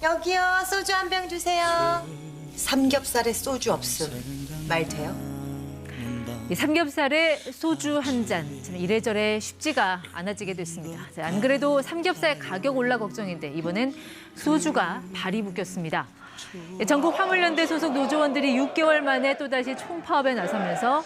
저기요, 소주 한 병 주세요. 삼겹살에 소주 없음. 말 돼요? 이 삼겹살에 소주 한 잔, 참 이래저래 쉽지가 않아지게 됐습니다. 안 그래도 삼겹살 가격 올라 걱정인데 이번엔 소주가 발이 묶였습니다. 전국 화물연대 소속 노조원들이 6개월 만에 또다시 총파업에 나서면서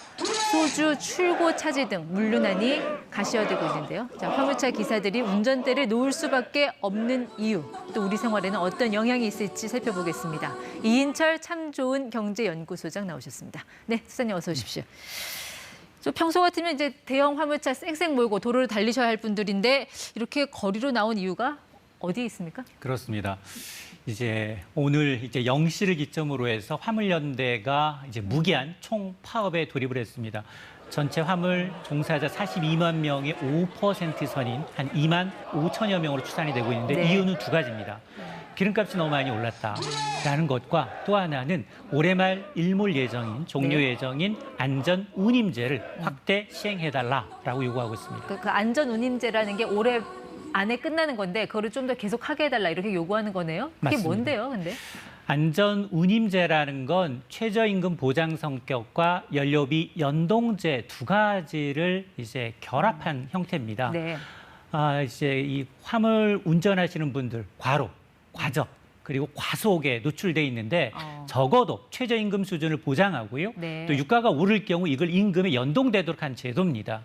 소주 출고 차질 등 물류난이 가시화되고 있는데요. 화물차 기사들이 운전대를 놓을 수밖에 없는 이유, 또 우리 생활에는 어떤 영향이 있을지 살펴보겠습니다. 이인철 참 좋은 경제연구소장 나오셨습니다. 네, 수사님 어서 오십시오. 평소 같으면 이제 대형 화물차 쌩쌩 몰고 도로를 달리셔야 할 분들인데 이렇게 거리로 나온 이유가 어디에 있습니까? 그렇습니다. 오늘 0시를 기점으로 해서 화물연대가 무기한 총파업에 돌입을 했습니다. 전체 화물 종사자 42만 명의 5% 선인 한 2만 5천여 명으로 추산이 되고 있는데 네. 이유는 두 가지입니다. 기름값이 너무 많이 올랐다라는 것과 또 하나는 올해 말 일몰 예정인, 종료 네. 예정인 안전 운임제를 확대 시행해달라라고 요구하고 있습니다. 그 안전 운임제라는 게 올해 안에 끝나는 건데 그거를 좀 더 계속하게 해달라 이렇게 요구하는 거네요. 그게 맞습니다. 뭔데요, 근데? 안전 운임제라는 건 최저임금 보장 성격과 연료비 연동제 두 가지를 결합한 형태입니다. 네. 이 화물 운전하시는 분들 과로, 과적 그리고 과속에 노출돼 있는데 적어도 최저임금 수준을 보장하고요. 네. 또 유가가 오를 경우 이걸 임금에 연동되도록 한 제도입니다.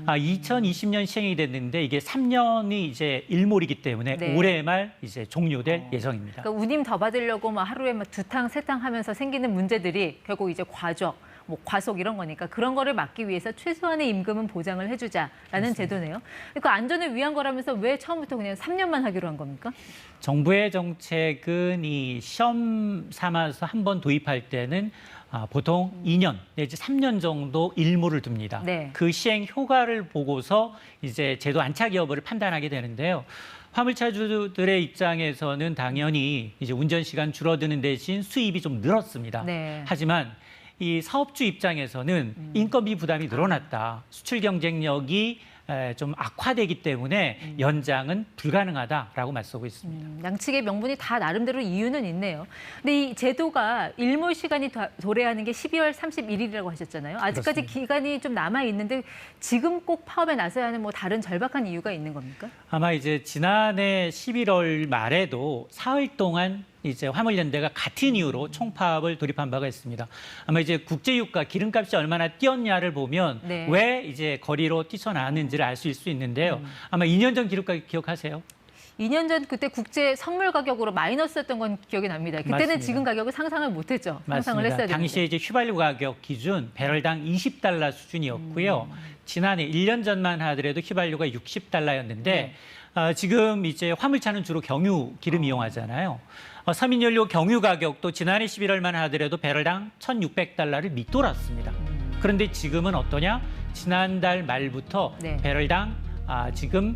2020년 시행이 됐는데 이게 3년이 일몰이기 때문에 네. 올해 말 종료될 예정입니다. 그러니까 운임 더 받으려고 하루에 두 탕, 세 탕 하면서 생기는 문제들이 결국 과적, 과속 이런 거니까 그런 거를 막기 위해서 최소한의 임금은 보장을 해주자라는 그렇습니다. 제도네요. 그 안전을 위한 거라면서 왜 처음부터 그냥 3년만 하기로 한 겁니까? 정부의 정책은 이 시험 삼아서 한번 도입할 때는 보통 2년 내지 3년 정도 일몰을 둡니다. 네. 그 시행 효과를 보고서 제도 안착 여부를 판단하게 되는데요. 화물차주들의 입장에서는 당연히 운전 시간 줄어드는 대신 수입이 좀 늘었습니다. 네. 하지만 이 사업주 입장에서는 인건비 부담이 늘어났다. 수출 경쟁력이 좀 악화되기 때문에 연장은 불가능하다라고 맞서고 있습니다. 양측의 명분이 다 나름대로 이유는 있네요. 근데 이 제도가 일몰 시간이 도래하는 게 12월 31일이라고 하셨잖아요. 아직까지 그렇습니다. 기간이 좀 남아 있는데 지금 꼭 파업에 나서야 하는 다른 절박한 이유가 있는 겁니까? 아마 지난해 11월 말에도 사흘 동안 화물연대가 같은 이유로 총파업을 돌입한 바가 있습니다. 아마 국제유가 기름값이 얼마나 뛰었냐를 보면 네. 왜 거리로 뛰쳐나왔는지를 알 수 있는데요. 아마 2년 전 기름값 기억하세요? 2년 전 그때 국제 선물 가격으로 마이너스였던 건 기억이 납니다. 그때는 맞습니다. 지금 가격을 상상을 못했죠. 상상을 맞습니다. 했어야 되는데. 당시에 휘발유 가격 기준 배럴당 20달러 수준이었고요. 지난해 1년 전만 하더라도 휘발유가 60달러였는데 네. 지금 화물차는 주로 경유 기름 이용하잖아요. 서민연료 경유 가격도 지난해 11월만 하더라도 배럴당 1,600달러를 밑돌았습니다. 그런데 지금은 어떠냐? 지난달 말부터 네. 배럴당 지금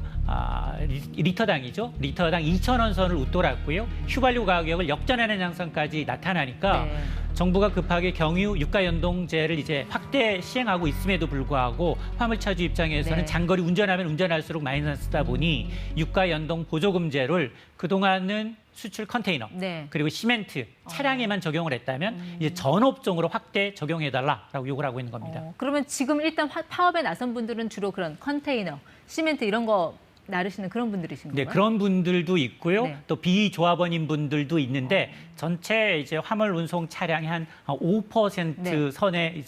리터당이죠. 리터당 2,000원 선을 웃돌았고요. 휘발유 가격을 역전하는 양상까지 나타나니까 네. 정부가 급하게 경유 유가 연동제를 확대 시행하고 있음에도 불구하고 화물차주 입장에서는 네. 장거리 운전하면 운전할수록 마이너스다 보니 유가 연동 보조금제를 그동안은 수출 컨테이너 네. 그리고 시멘트 차량에만 적용을 했다면 이제 전 업종으로 확대 적용해달라라고 요구를 하고 있는 겁니다. 그러면 지금 일단 파업에 나선 분들은 주로 그런 컨테이너, 시멘트 이런 거 나르시는 그런 분들이신 건가요? 네, 그런 분들도 있고요. 네. 또 비조합원인 분들도 있는데 전체 화물 운송 차량의 한 5% 네. 선의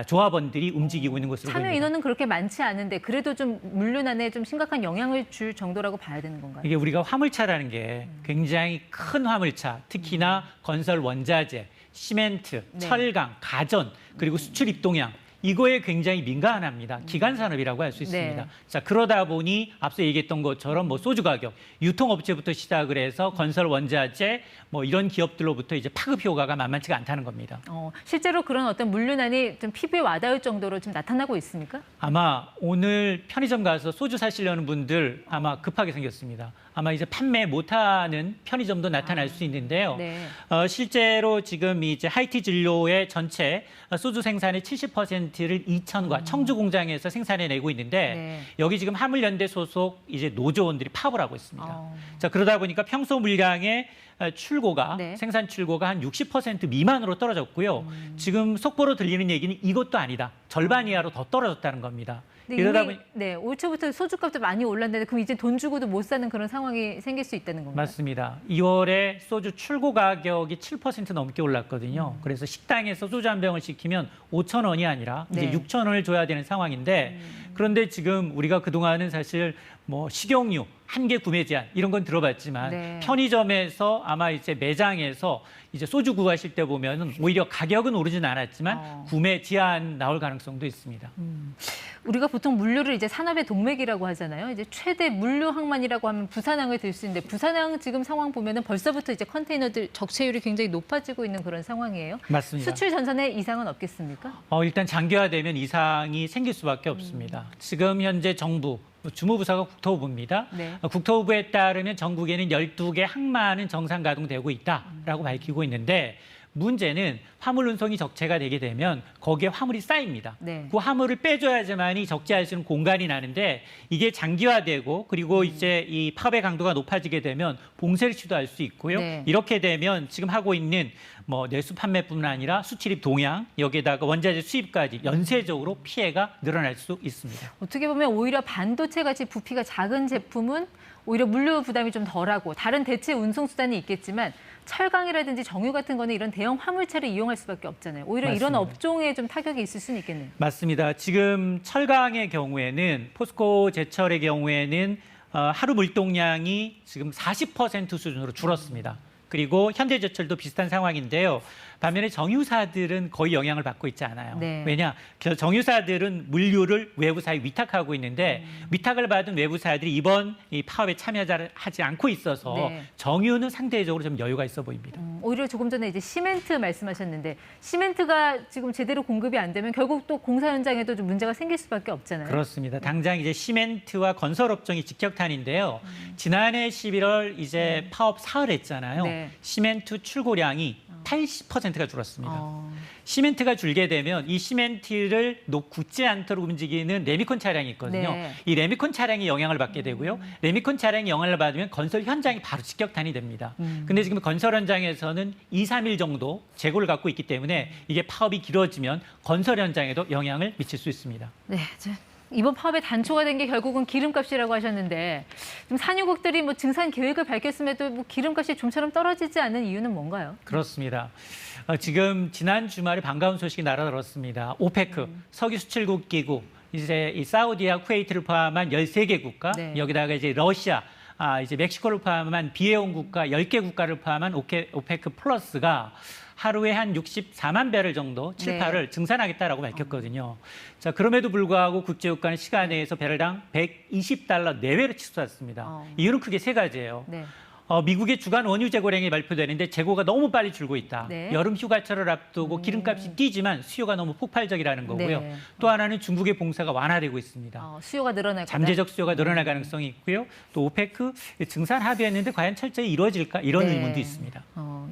조합원들이 움직이고 있는 것으로 참여 보입니다. 인원은 그렇게 많지 않은데 그래도 좀 물류난에 좀 심각한 영향을 줄 정도라고 봐야 되는 건가요? 이게 우리가 화물차라는 게 굉장히 큰 화물차, 특히나 건설 원자재, 시멘트, 네. 철강, 가전, 그리고 수출 입동량 이거에 굉장히 민감합니다. 기간 산업이라고 할 수 있습니다. 네. 자, 그러다 보니 앞서 얘기했던 것처럼 소주 가격, 유통업체부터 시작을 해서 건설 원자재 이런 기업들로부터 파급 효과가 만만치가 않다는 겁니다. 실제로 그런 어떤 물류난이 좀 피부에 와닿을 정도로 좀 나타나고 있습니까? 아마 오늘 편의점 가서 소주 사시려는 분들 아마 급하게 생겼습니다. 아마 이제 판매 못하는 편의점도 나타날 수 있는데요. 네. 실제로 지금 이제 하이티 진로의 전체 소주 생산의 70%를 이천과 청주 공장에서 생산해내고 있는데 네. 여기 지금 화물연대 소속 이제 노조원들이 파업을 하고 있습니다. 어. 자, 그러다 보니까 평소 물량의 출고가 네. 생산 출고가 한 60% 미만으로 떨어졌고요. 지금 속보로 들리는 얘기는 이것도 아니다. 절반 이하로 더 떨어졌다는 겁니다. 근데 이러다 이미 보니 네, 올 초부터 소주값도 많이 올랐는데 그럼 이제 돈 주고도 못 사는 그런 상황이 생길 수 있다는 건가요? 맞습니다. 2월에 소주 출고 가격이 7% 넘게 올랐거든요. 그래서 식당에서 소주 한 병을 시키면 5,000원이 아니라 이제 네. 6,000원을 줘야 되는 상황인데 그런데 지금 우리가 그동안은 사실 뭐 식용유 한 개 구매 제한 이런 건 들어봤지만 네. 편의점에서 아마 이제 매장에서 이제 소주 구하실 때 보면은 오히려 가격은 오르진 않았지만 구매 제한 나올 가능성도 있습니다. 우리가 보통 물류를 이제 산업의 동맥이라고 하잖아요. 이제 최대 물류 항만이라고 하면 부산항을 들 수 있는데 부산항 지금 상황 보면은 벌써부터 이제 컨테이너들 적체율이 굉장히 높아지고 있는 그런 상황이에요. 맞습니다. 수출 전선에 이상은 없겠습니까? 일단 장기화되면 이상이 생길 수밖에 없습니다. 지금 현재 정부 주무부서가 국토부입니다. 네. 국토부에 따르면 전국에는 12개 항만은 정상 가동되고 있다라고 밝히고 있는데 문제는 화물 운송이 적체가 되게 되면 거기에 화물이 쌓입니다. 네. 그 화물을 빼줘야지만이 적재할 수 있는 공간이 나는데 이게 장기화되고 그리고 이제 이 파업의 강도가 높아지게 되면 봉쇄를 시도할 수 있고요. 네. 이렇게 되면 지금 하고 있는 뭐 내수 판매뿐만 아니라 수출입 동향 여기에다가 원자재 수입까지 연쇄적으로 피해가 늘어날 수 있습니다. 어떻게 보면 오히려 반도체 같이 부피가 작은 제품은 오히려 물류 부담이 좀 덜하고 다른 대체 운송 수단이 있겠지만 철강이라든지 정유 같은 거는 이런 대형 화물차를 이용할 수밖에 없잖아요. 오히려 이런 맞습니다. 업종에 좀 타격이 있을 수는 있겠네요. 맞습니다. 지금 철강의 경우에는 포스코 제철의 경우에는 하루 물동량이 지금 40% 수준으로 줄었습니다. 그리고 현대제철도 비슷한 상황인데요. 반면에 정유사들은 거의 영향을 받고 있지 않아요. 네. 왜냐? 정유사들은 물류를 외부사에 위탁하고 있는데 위탁을 받은 외부사들이 이번 이 파업에 참여하지 않고 있어서 네. 정유는 상대적으로 좀 여유가 있어 보입니다. 오히려 조금 전에 이제 시멘트 말씀하셨는데 시멘트가 지금 제대로 공급이 안 되면 결국 또 공사 현장에도 좀 문제가 생길 수밖에 없잖아요. 그렇습니다. 당장 이제 시멘트와 건설업종이 직격탄인데요. 지난해 11월 이제 파업 사흘했잖아요. 네. 시멘트 출고량이 80%가 줄었습니다. 어. 시멘트가 줄게 되면 이 시멘트를 굳지 않도록 움직이는 레미콘 차량이 있거든요. 네. 이 레미콘 차량이 영향을 받게 되고요. 레미콘 차량이 영향을 받으면 건설 현장이 바로 직격탄이 됩니다. 근데 지금 건설 현장에서는 2, 3일 정도 재고를 갖고 있기 때문에 이게 파업이 길어지면 건설 현장에도 영향을 미칠 수 있습니다. 네, 이번 파업의 단초가 된 게 결국은 기름값이라고 하셨는데 좀 산유국들이 뭐 증산 계획을 밝혔음에도 뭐 기름값이 좀처럼 떨어지지 않는 이유는 뭔가요? 그렇습니다. 지금 지난 주말에 반가운 소식이 날아들었습니다. 오페크 석유 수출국 기구 이제 이 사우디와 쿠웨이트를 포함한 13개 국가 네. 여기다가 이제 러시아 이제 멕시코를 포함한 비회원 국가 10개 국가를 포함한 오페크 플러스가 하루에 한 64만 배럴 정도 칠파를 증산하겠다라고 밝혔거든요. 자, 그럼에도 불구하고 국제유가는 시간 내에서 배럴당 120달러 내외로 치솟았습니다. 이유는 크게 세 가지예요. 네. 미국의 주간 원유 재고량이 발표되는데 재고가 너무 빨리 줄고 있다. 네. 여름 휴가철을 앞두고 기름값이 뛰지만 수요가 너무 폭발적이라는 거고요. 네. 또 하나는 중국의 봉사가 완화되고 있습니다. 수요가 늘어날 거다. 잠재적 수요가 늘어날 가능성이 있고요. 또 오페크 증산 합의했는데 과연 철저히 이루어질까 이런 네. 의문도 있습니다.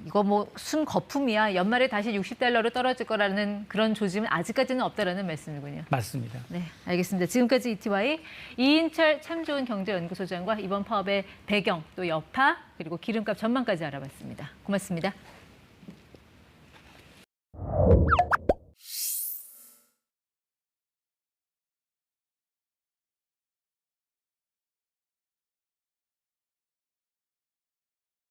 이거 뭐 순 거품이야. 연말에 다시 60달러로 떨어질 거라는 그런 조짐은 아직까지는 없다라는 말씀이군요. 맞습니다. 네, 알겠습니다. 지금까지 ETY 이인철 참 좋은 경제연구소장과 이번 파업의 배경, 또 여파, 그리고 기름값 전망까지 알아봤습니다. 고맙습니다.